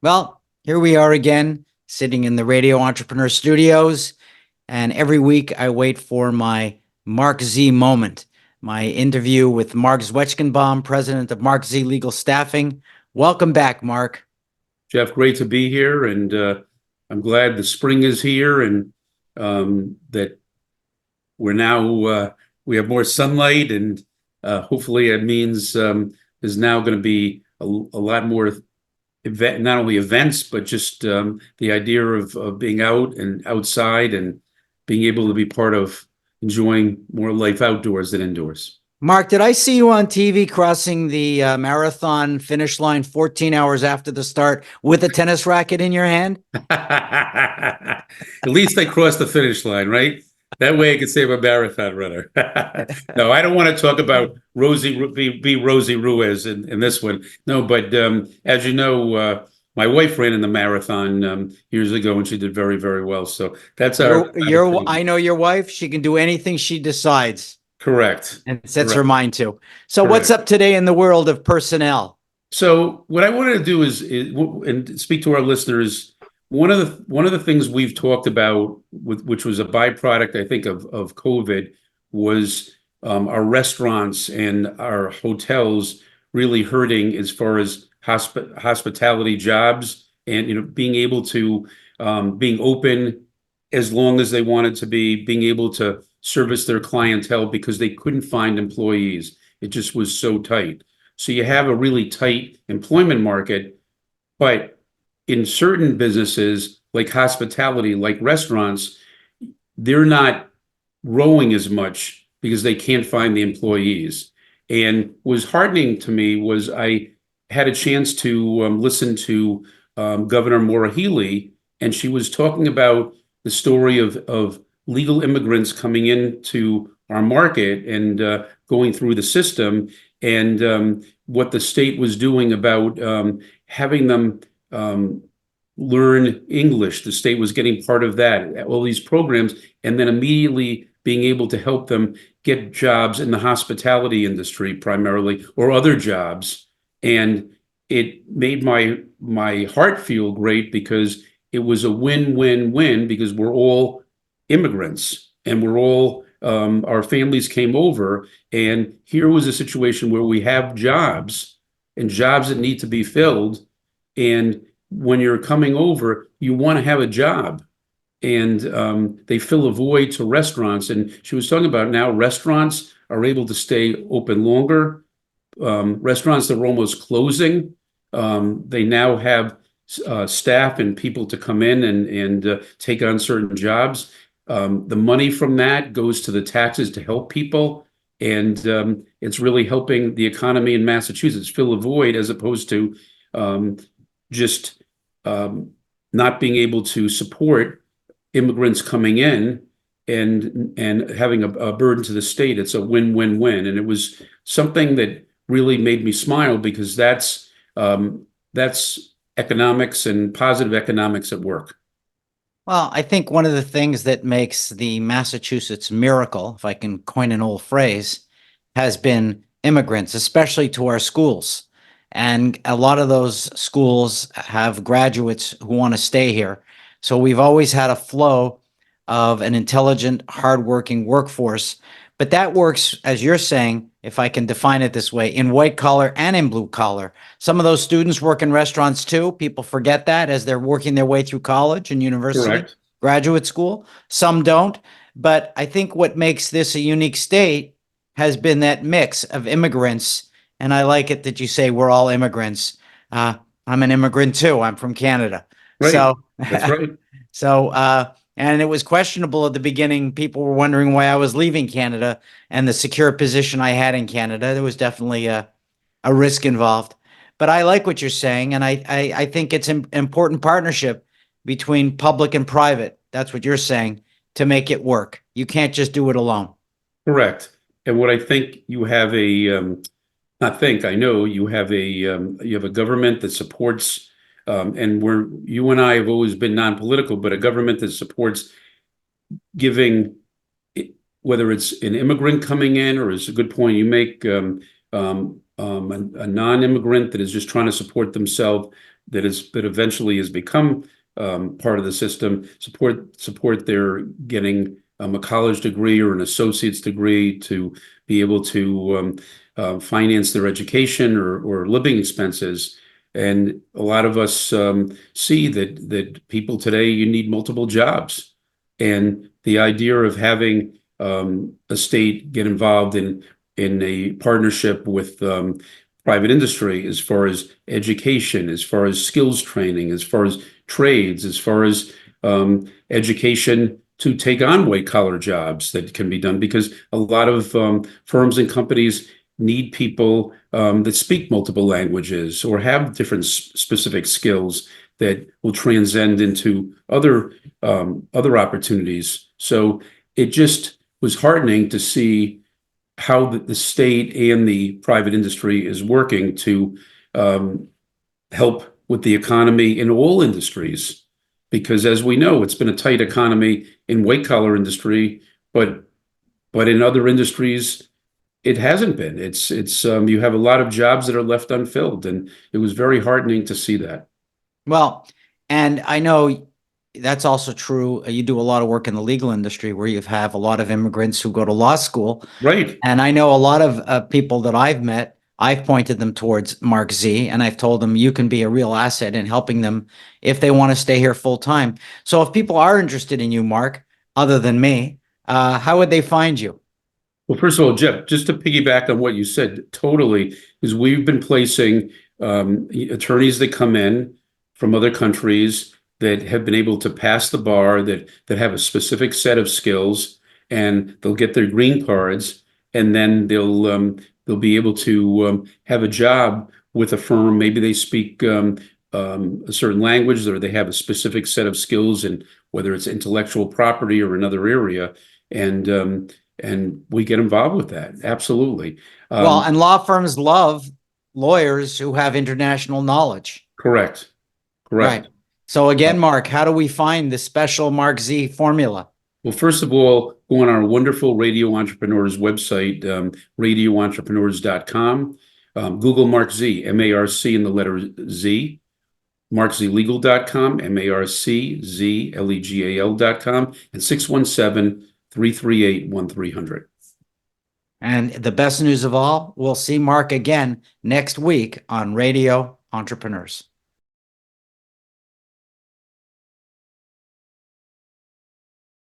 Well, here we are again, sitting in the Radio Entrepreneur Studios. And every week I wait for my Marc Z moment, my interview with Marc Zwetschgenbaum, president of Marc Z Legal Staffing. Welcome back, Marc. Jeff, great to be here. And I'm glad the spring is here and that we're now, we have more sunlight, and hopefully it means there's now going to be a lot more event, not only events, but just the idea of being out and outside and being able to be part of enjoying more life outdoors than indoors. Marc, did I see you on TV crossing the marathon finish line 14 hours after the start with a tennis racket in your hand? At least I crossed the finish line, right? That way I could save a marathon runner. No, I don't want to talk about Rosie Ruiz in this one. No, but as you know, my wife ran in the marathon years ago, and she did very, very well. So that's I know your wife. She can do anything she decides. Correct. And sets her mind to. So what's up today in the world of personnel? So what I wanted to do is and speak to our listeners. One of the things we've talked about, which was a byproduct, I think, of COVID, was our restaurants and our hotels really hurting as far as hospitality jobs, and being able to being open as long as they wanted to be, being able to service their clientele because they couldn't find employees. It just was so tight. So you have a really tight employment market, but in certain businesses like hospitality, like restaurants, they're not growing as much because they can't find the employees. And what was heartening to me was I had a chance to listen to Governor Maura Healey, and she was talking about the story of legal immigrants coming into our market and going through the system, and what the state was doing about having them learn English. The state was getting part of that, all these programs, and then immediately being able to help them get jobs in the hospitality industry primarily, or other jobs. And it made my heart feel great because it was a win-win-win, because we're all immigrants and we're all our families came over, and here was a situation where we have jobs and jobs that need to be filled. And when you're coming over, you want to have a job, and they fill a void to restaurants. And she was talking about now restaurants are able to stay open longer. Restaurants that were almost closing, they now have staff and people to come in and take on certain jobs. The money from that goes to the taxes to help people, and it's really helping the economy in Massachusetts fill a void, as opposed to just not being able to support immigrants coming in and having a burden to the state. It's a win-win-win, and it was something that really made me smile, because that's economics and positive economics at work. Well, I think one of the things that makes the Massachusetts miracle, if I can coin an old phrase, has been immigrants, especially to our schools. And a lot of those schools have graduates who want to stay here. So we've always had a flow of an intelligent, hardworking workforce. But that works, as you're saying, if I can define it this way, in white collar and in blue collar. Some of those students work in restaurants too. People forget that as they're working their way through college and university, Correct. Graduate school. Some don't. But I think what makes this a unique state has been that mix of immigrants. And I like it that you say we're all immigrants. I'm an immigrant too. I'm from Canada. Right. So That's right. So, and it was questionable at the beginning. People were wondering why I was leaving Canada and the secure position I had in Canada. There was definitely a risk involved. But I like what you're saying, and I think it's an important partnership between public and private. That's what you're saying, to make it work. You can't just do it alone. Correct. And what I think you have I know you have a government that supports. And you and I have always been non-political, but a government that supports giving, whether it's an immigrant coming in, or it's a good point you make, a non-immigrant that is just trying to support themselves, that eventually has become part of the system, support their getting a college degree or an associate's degree to be able to finance their education or living expenses. And a lot of us see that people today, you need multiple jobs. And the idea of having a state get involved in a partnership with private industry as far as education, as far as skills training, as far as trades, as far as education to take on white collar jobs that can be done, because a lot of firms and companies need people that speak multiple languages or have different specific skills that will transcend into other opportunities. So it just was heartening to see how the state and the private industry is working to help with the economy in all industries. Because as we know, it's been a tight economy in white collar industry, but in other industries, it hasn't been. It's you have a lot of jobs that are left unfilled, and it was very heartening to see that. Well, and I know that's also true. You do a lot of work in the legal industry where you have a lot of immigrants who go to law school. Right. And I know a lot of people that I've met, I've pointed them towards Mark Z, and I've told them you can be a real asset in helping them if they want to stay here full time. So if people are interested in you, Mark, other than me, how would they find you? Well, first of all, Jeff, just to piggyback on what you said, totally, is we've been placing attorneys that come in from other countries that have been able to pass the bar, that have a specific set of skills, and they'll get their green cards, and then they'll be able to have a job with a firm. Maybe they speak a certain language, or they have a specific set of skills, and whether it's intellectual property or another area, and we get involved with that. Absolutely. Well, and law firms love lawyers who have international knowledge. Correct. Right. So again, Mark, how do we find the special Mark Z formula? Well, first of all, go on our wonderful Radio Entrepreneurs website, radioentrepreneurs.com. Google Mark Z, M-A-R-C in the letter Z, markzlegal.com, MARCZLEGAL.com, and 617-338-1300. And the best news of all, we'll see Mark again next week on Radio Entrepreneurs.